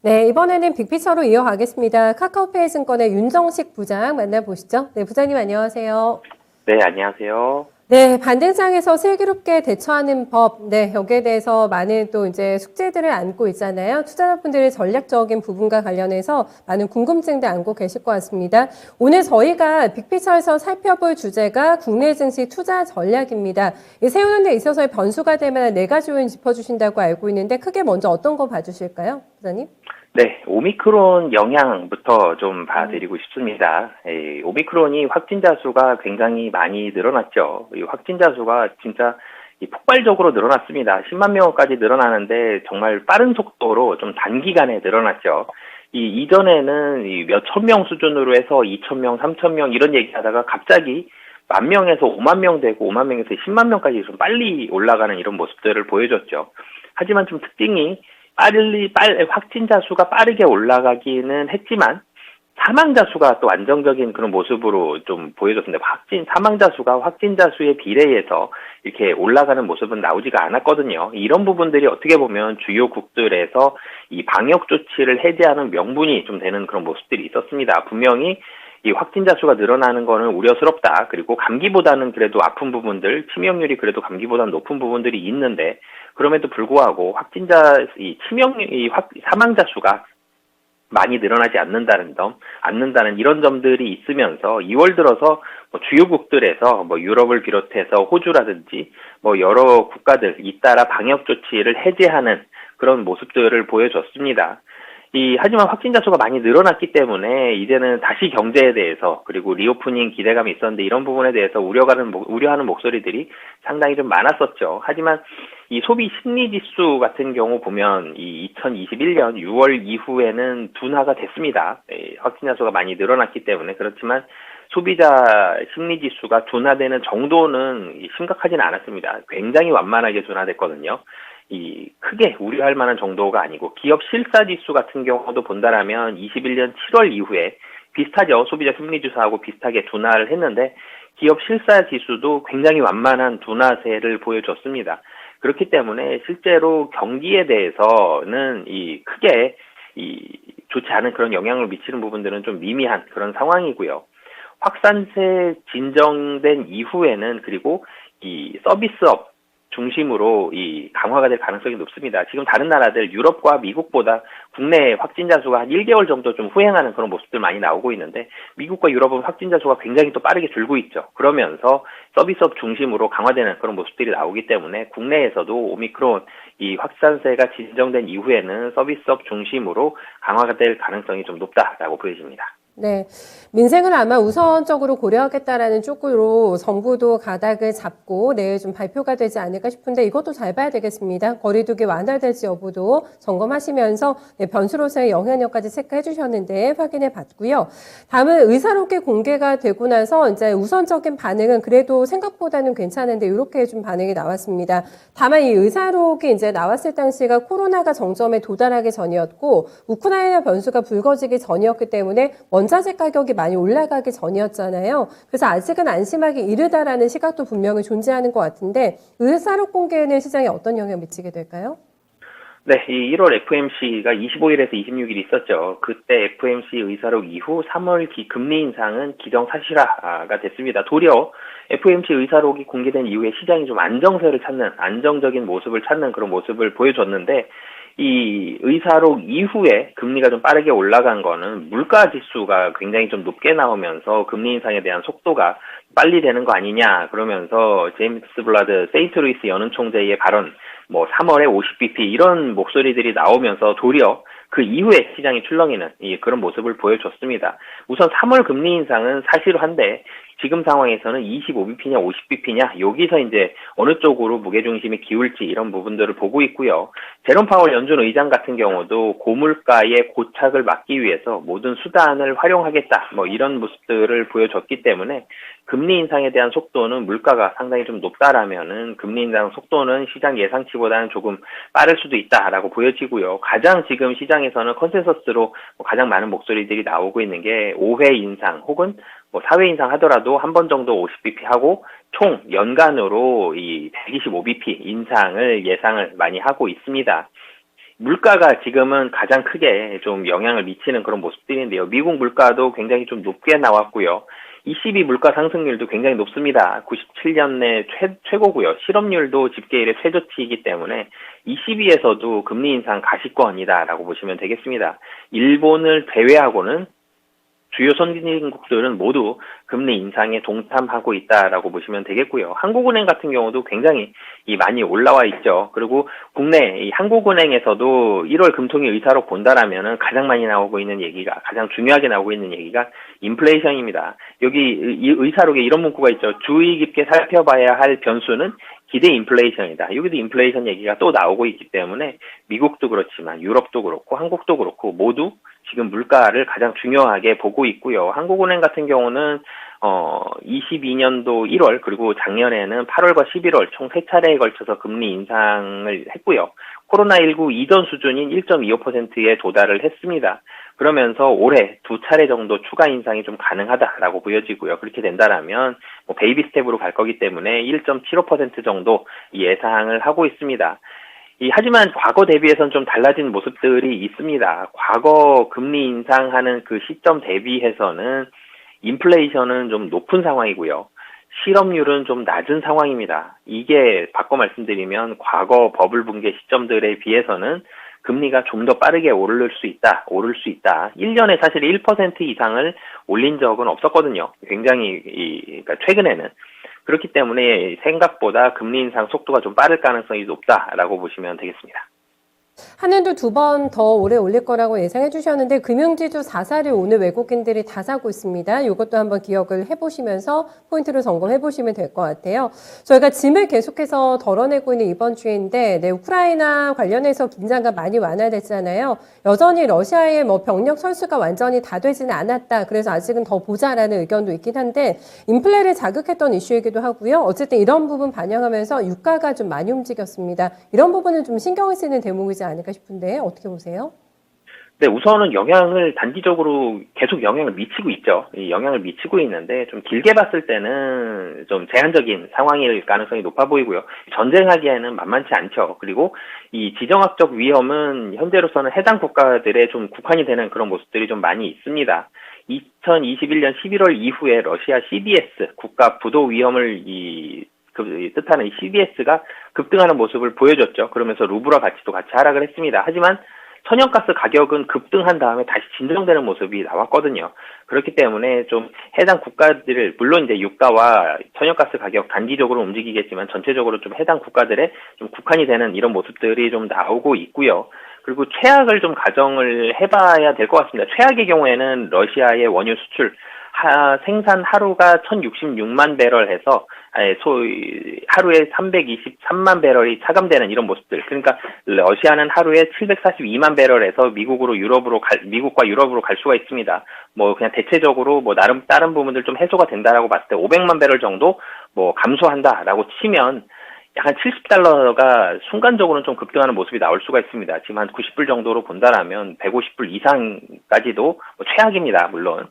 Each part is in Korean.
네, 이번에는 빅피처로 이어가겠습니다. 카카오페이 증권의 윤정식 부장 만나보시죠. 네, 부장님 안녕하세요. 네, 안녕하세요. 네, 반등장에서 슬기롭게 대처하는 법, 네, 여기에 대해서 많은 또 이제 숙제들을 안고 있잖아요. 투자자분들의 전략적인 부분과 관련해서 많은 궁금증들 안고 계실 것 같습니다. 오늘 저희가 빅피처에서 살펴볼 주제가 국내 증시 투자 전략입니다. 이 세우는 데 있어서의 변수가 될 만한 네 가지 요인 짚어주신다고 알고 있는데 크게 먼저 어떤 거 봐주실까요, 부장님? 네, 오미크론 영향부터 좀 봐드리고 싶습니다. 오미크론이 확진자 수가 굉장히 많이 늘어났죠. 이 확진자 수가 진짜 폭발적으로 늘어났습니다. 10만 명까지 늘어나는데 정말 빠른 속도로 좀 단기간에 늘어났죠. 이전에는 몇천 명 수준으로 해서 2천 명, 3천 명 이런 얘기하다가 갑자기 1만 명에서 5만 명 되고 5만 명에서 10만 명까지 좀 빨리 올라가는 이런 모습들을 보여줬죠. 하지만 좀 특징이 확진자 수가 빠르게 올라가기는 했지만 사망자 수가 또 안정적인 그런 모습으로 좀 보여줬습니다. 사망자 수가 확진자 수에 비례해서 이렇게 올라가는 모습은 나오지가 않았거든요. 이런 부분들이 어떻게 보면 주요국들에서 이 방역 조치를 해제하는 명분이 좀 되는 그런 모습들이 있었습니다. 분명히 이 확진자 수가 늘어나는 거는 우려스럽다. 그리고 감기보다는 그래도 아픈 부분들, 치명률이 그래도 감기보다는 높은 부분들이 있는데 그럼에도 불구하고 사망자 수가 많이 늘어나지 않는다는 이런 점들이 있으면서 2월 들어서 주요국들에서 유럽을 비롯해서 호주라든지 여러 국가들 잇따라 방역 조치를 해제하는 그런 모습들을 보여줬습니다. 하지만 확진자 수가 많이 늘어났기 때문에 이제는 다시 경제에 대해서 그리고 리오프닝 기대감이 있었는데 이런 부분에 대해서 우려하는 목소리들이 상당히 좀 많았었죠. 하지만 이 소비 심리 지수 같은 경우 보면 이 2021년 6월 이후에는 둔화가 됐습니다. 확진자 수가 많이 늘어났기 때문에 그렇지만 소비자 심리 지수가 둔화되는 정도는 심각하지는 않았습니다. 굉장히 완만하게 둔화됐거든요. 크게 우려할 만한 정도가 아니고 기업 실사 지수 같은 경우도 본다라면 21년 7월 이후에 비슷하죠. 소비자 심리 지수하고 비슷하게 둔화를 했는데 기업 실사 지수도 굉장히 완만한 둔화세를 보여줬습니다. 그렇기 때문에 실제로 경기에 대해서는 크게 좋지 않은 그런 영향을 미치는 부분들은 좀 미미한 그런 상황이고요. 확산세 진정된 이후에는 그리고 이 서비스업 중심으로 강화가 될 가능성이 높습니다. 지금 다른 나라들 유럽과 미국보다 국내 확진자 수가 한 1개월 정도 좀 후행하는 그런 모습들 많이 나오고 있는데 미국과 유럽은 확진자 수가 굉장히 또 빠르게 줄고 있죠. 그러면서 서비스업 중심으로 강화되는 그런 모습들이 나오기 때문에 국내에서도 오미크론 확산세가 진정된 이후에는 서비스업 중심으로 강화가 될 가능성이 좀 높다라고 보여집니다. 네, 민생을 아마 우선적으로 고려하겠다라는 쪽으로 정부도 가닥을 잡고 내일 좀 발표가 되지 않을까 싶은데 이것도 잘 봐야 되겠습니다. 거리두기 완화될지 여부도 점검하시면서 변수로서의 영향력까지 체크해 주셨는데 확인해 봤고요. 다음은 의사록이 공개가 되고 나서 이제 우선적인 반응은 그래도 생각보다는 괜찮은데 이렇게 좀 반응이 나왔습니다. 다만 이 의사록이 이제 나왔을 당시가 코로나가 정점에 도달하기 전이었고 우크라이나 변수가 불거지기 전이었기 때문에 원자재 가격이 많이 올라가기 전이었잖아요. 그래서 아직은 안심하기 이르다라는 시각도 분명히 존재하는 것 같은데 의사록 공개는 시장에 어떤 영향을 미치게 될까요? 네, 1월 FOMC가 25일에서 26일 있었죠. 그때 FOMC 의사록 이후 3월 금리 인상은 기정사실화가 됐습니다. 도리어 FOMC 의사록이 공개된 이후에 시장이 좀 안정적인 모습을 찾는 그런 모습을 보여줬는데 이 의사록 이후에 금리가 좀 빠르게 올라간 거는 물가 지수가 굉장히 좀 높게 나오면서 금리 인상에 대한 속도가 빨리 되는 거 아니냐 그러면서 제임스 블라드 세인트루이스 연은 총재의 발언 3월에 50bp 이런 목소리들이 나오면서 도리어 그 이후에 시장이 출렁이는 그런 모습을 보여줬습니다. 우선 3월 금리 인상은 사실한데 지금 상황에서는 25bp냐 50bp냐 여기서 이제 어느 쪽으로 무게중심이 기울지 이런 부분들을 보고 있고요. 제롬 파월 연준 의장 같은 경우도 고물가의 고착을 막기 위해서 모든 수단을 활용하겠다 이런 모습들을 보여줬기 때문에 금리 인상에 대한 속도는 물가가 상당히 좀 높다라면은 금리 인상 속도는 시장 예상치보다는 조금 빠를 수도 있다라고 보여지고요. 가장 지금 시장에서는 컨센서스로 가장 많은 목소리들이 나오고 있는 게 5회 인상 혹은 4회 인상 하더라도 한 번 정도 50bp 하고 총 연간으로 125bp 인상을 예상을 많이 하고 있습니다. 물가가 지금은 가장 크게 좀 영향을 미치는 그런 모습들인데요. 미국 물가도 굉장히 좀 높게 나왔고요. ECB 물가 상승률도 굉장히 높습니다. 97년 내 최고고요. 실업률도 집계일의 최저치이기 때문에 ECB에서도 금리 인상 가시권이다라고 보시면 되겠습니다. 일본을 제외하고는 주요 선진국들은 모두 금리 인상에 동참하고 있다라고 보시면 되겠고요. 한국은행 같은 경우도 굉장히 많이 올라와 있죠. 그리고 국내 이 한국은행에서도 1월 금통위 의사록 본다라면은 가장 많이 나오고 있는 얘기가, 가장 중요하게 나오고 있는 얘기가 인플레이션입니다. 여기 이 의사록에 이런 문구가 있죠. 주의 깊게 살펴봐야 할 변수는 기대 인플레이션이다. 여기도 인플레이션 얘기가 또 나오고 있기 때문에 미국도 그렇지만 유럽도 그렇고 한국도 그렇고 모두 지금 물가를 가장 중요하게 보고 있고요. 한국은행 같은 경우는 22년도 1월 그리고 작년에는 8월과 11월 총 3차례에 걸쳐서 금리 인상을 했고요. 코로나19 이전 수준인 1.25%에 도달을 했습니다. 그러면서 올해 2차례 정도 추가 인상이 좀 가능하다라고 보여지고요. 그렇게 된다라면 베이비 스텝으로 갈 거기 때문에 1.75% 정도 예상을 하고 있습니다. 하지만 과거 대비해서는 좀 달라진 모습들이 있습니다. 과거 금리 인상하는 그 시점 대비해서는 인플레이션은 좀 높은 상황이고요. 실업률은 좀 낮은 상황입니다. 이게 바꿔 말씀드리면 과거 버블 붕괴 시점들에 비해서는 금리가 좀 더 빠르게 오를 수 있다. 1년에 사실 1% 이상을 올린 적은 없었거든요. 굉장히, 그러니까 최근에는. 그렇기 때문에 생각보다 금리 인상 속도가 좀 빠를 가능성이 높다라고 보시면 되겠습니다. 한해도 2번 더 오래 올릴 거라고 예상해 주셨는데 금융지주 4사를 오늘 외국인들이 다 사고 있습니다. 이것도 한번 기억을 해보시면서 포인트로 점검해 보시면 될 것 같아요. 저희가 짐을 계속해서 덜어내고 있는 이번 주인데 우크라이나 관련해서 긴장감 많이 완화됐잖아요. 여전히 러시아의 병력 철수가 완전히 다 되지는 않았다. 그래서 아직은 더 보자라는 의견도 있긴 한데 인플레를 자극했던 이슈이기도 하고요. 어쨌든 이런 부분 반영하면서 유가가 좀 많이 움직였습니다. 이런 부분은 좀 신경을 쓰는 대목이지 않을까 싶은데 어떻게 보세요? 네, 우선은 단기적으로 계속 영향을 미치고 있죠. 이 영향을 미치고 있는데 좀 길게 봤을 때는 좀 제한적인 상황일 가능성이 높아 보이고요. 전쟁하기에는 만만치 않죠. 그리고 이 지정학적 위험은 현재로서는 해당 국가들에 좀 국한이 되는 그런 모습들이 좀 많이 있습니다. 2021년 11월 이후에 러시아 CBS 국가 부도 위험을 뜻하는 이 CBS가 급등하는 모습을 보여줬죠. 그러면서 루블화 가치도 같이 하락을 했습니다. 하지만 천연가스 가격은 급등한 다음에 다시 진정되는 모습이 나왔거든요. 그렇기 때문에 좀 해당 국가들을, 물론 이제 유가와 천연가스 가격 단기적으로 움직이겠지만 전체적으로 좀 해당 국가들의 좀 국한이 되는 이런 모습들이 좀 나오고 있고요. 그리고 최악을 좀 가정을 해봐야 될 것 같습니다. 최악의 경우에는 러시아의 원유 수출 생산 하루가 1066만 배럴 해서 소위 하루에 323만 배럴이 차감되는 이런 모습들. 그러니까 러시아는 하루에 742만 배럴에서 미국과 유럽으로 갈 수가 있습니다. 그냥 대체적으로 나름 다른 부분들 좀 해소가 된다라고 봤을 때 500만 배럴 정도 감소한다라고 치면 약간 70달러가 순간적으로는 좀 급등하는 모습이 나올 수가 있습니다. 지금 한 90불 정도로 본다라면 150불 이상까지도 최악입니다. 물론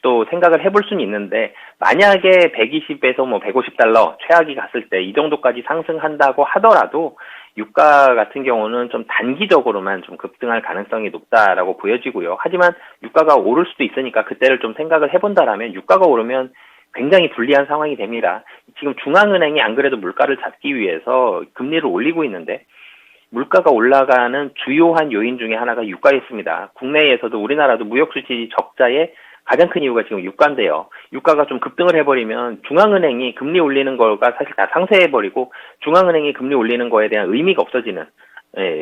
또 생각을 해볼 수는 있는데 만약에 120에서 150달러 최악이 갔을 때 이 정도까지 상승한다고 하더라도 유가 같은 경우는 좀 단기적으로만 좀 급등할 가능성이 높다라고 보여지고요. 하지만 유가가 오를 수도 있으니까 그때를 좀 생각을 해본다라면 유가가 오르면 굉장히 불리한 상황이 됩니다. 지금 중앙은행이 안 그래도 물가를 잡기 위해서 금리를 올리고 있는데 물가가 올라가는 주요한 요인 중에 하나가 유가였습니다. 국내에서도 우리나라도 무역수지 적자의 가장 큰 이유가 지금 유가인데요. 유가가 좀 급등을 해버리면 중앙은행이 금리 올리는 거가 사실 다 상쇄해버리고 중앙은행이 금리 올리는 거에 대한 의미가 없어지는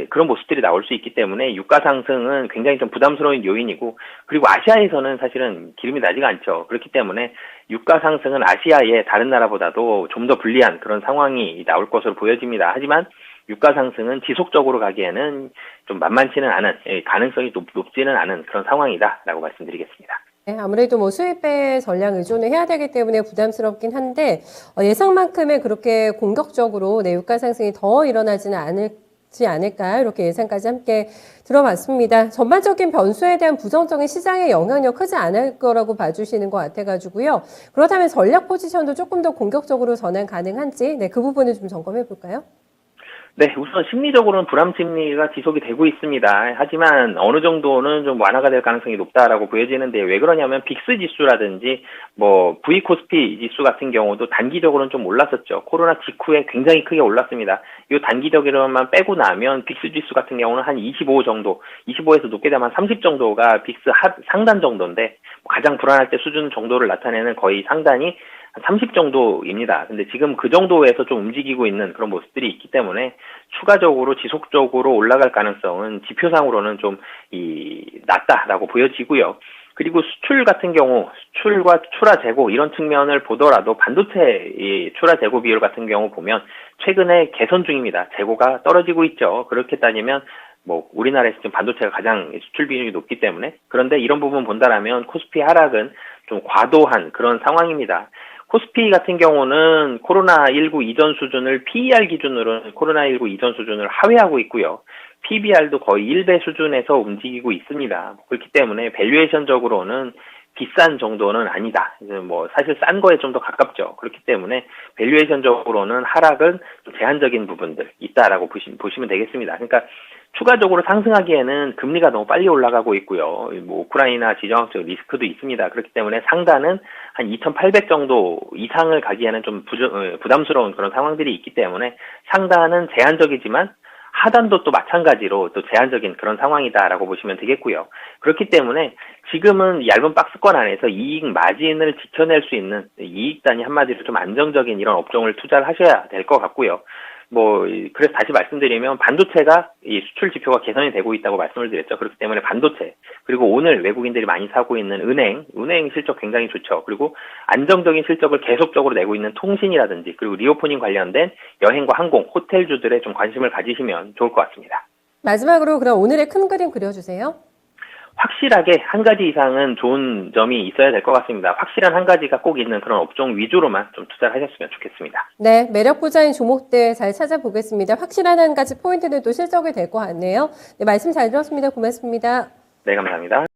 그런 모습들이 나올 수 있기 때문에 유가 상승은 굉장히 좀 부담스러운 요인이고 그리고 아시아에서는 사실은 기름이 나지가 않죠. 그렇기 때문에 유가 상승은 아시아의 다른 나라보다도 좀 더 불리한 그런 상황이 나올 것으로 보여집니다. 하지만 유가 상승은 지속적으로 가기에는 좀 만만치는 않은 가능성이 높지는 않은 그런 상황이다라고 말씀드리겠습니다. 네, 아무래도 수입에 전량 의존을 해야 되기 때문에 부담스럽긴 한데 예상만큼의 그렇게 공격적으로 유가 상승이 더 일어나지는 않을까 이렇게 예상까지 함께 들어봤습니다. 전반적인 변수에 대한 부정적인 시장의 영향력 크지 않을 거라고 봐주시는 것 같아가지고요. 그렇다면 전략 포지션도 조금 더 공격적으로 전환 가능한지 그 부분을 좀 점검해 볼까요? 네, 우선 심리적으로는 불안 심리가 지속이 되고 있습니다. 하지만 어느 정도는 좀 완화가 될 가능성이 높다라고 보여지는데 왜 그러냐면 빅스 지수라든지 뭐 V 코스피 지수 같은 경우도 단기적으로는 좀 올랐었죠. 코로나 직후에 굉장히 크게 올랐습니다. 이 단기적으로만 빼고 나면 빅스 지수 같은 경우는 한 25 정도, 25에서 높게 되면 한 30 정도가 빅스 상단 정도인데 가장 불안할 때 수준 정도를 나타내는 거의 상단이 한 30 정도입니다. 근데 지금 그 정도에서 좀 움직이고 있는 그런 모습들이 있기 때문에 추가적으로 지속적으로 올라갈 가능성은 지표상으로는 좀 낮다라고 보여지고요. 그리고 수출 같은 경우 수출과 출하 재고 이런 측면을 보더라도 반도체 출하 재고 비율 같은 경우 보면 최근에 개선 중입니다. 재고가 떨어지고 있죠. 그렇게 따지면 뭐 우리나라에서 지금 반도체가 가장 수출 비중이 높기 때문에 그런데 이런 부분 본다라면 코스피 하락은 좀 과도한 그런 상황입니다. 코스피 같은 경우는 코로나19 이전 수준을 PER 기준으로는 코로나19 이전 수준을 하회하고 있고요. PBR도 거의 1배 수준에서 움직이고 있습니다. 그렇기 때문에 밸류에이션적으로는 비싼 정도는 아니다. 뭐 사실 싼 거에 좀 더 가깝죠. 그렇기 때문에 밸류에이션적으로는 하락은 좀 제한적인 부분들 있다라고 보시면 되겠습니다. 그러니까 추가적으로 상승하기에는 금리가 너무 빨리 올라가고 있고요. 뭐 우크라이나 지정학적 리스크도 있습니다. 그렇기 때문에 상단은 한 2,800 정도 이상을 가기에는 좀 부담스러운 그런 상황들이 있기 때문에 상단은 제한적이지만 하단도 또 마찬가지로 또 제한적인 그런 상황이다라고 보시면 되겠고요. 그렇기 때문에 지금은 얇은 박스권 안에서 이익 마진을 지켜낼 수 있는 이익단이 한마디로 좀 안정적인 이런 업종을 투자를 하셔야 될 것 같고요. 그래서 다시 말씀드리면 반도체가 이 수출 지표가 개선이 되고 있다고 말씀을 드렸죠. 그렇기 때문에 반도체, 그리고 오늘 외국인들이 많이 사고 있는 은행 실적 굉장히 좋죠. 그리고 안정적인 실적을 계속적으로 내고 있는 통신이라든지, 그리고 리오프닝 관련된 여행과 항공, 호텔주들에 좀 관심을 가지시면 좋을 것 같습니다. 마지막으로 그럼 오늘의 큰 그림 그려주세요. 확실하게 한 가지 이상은 좋은 점이 있어야 될 것 같습니다. 확실한 한 가지가 꼭 있는 그런 업종 위주로만 좀 투자를 하셨으면 좋겠습니다. 네, 매력 부자인 종목들 잘 찾아보겠습니다. 확실한 한 가지 포인트는 또 실적이 될 것 같네요. 네, 말씀 잘 들었습니다. 고맙습니다. 네, 감사합니다.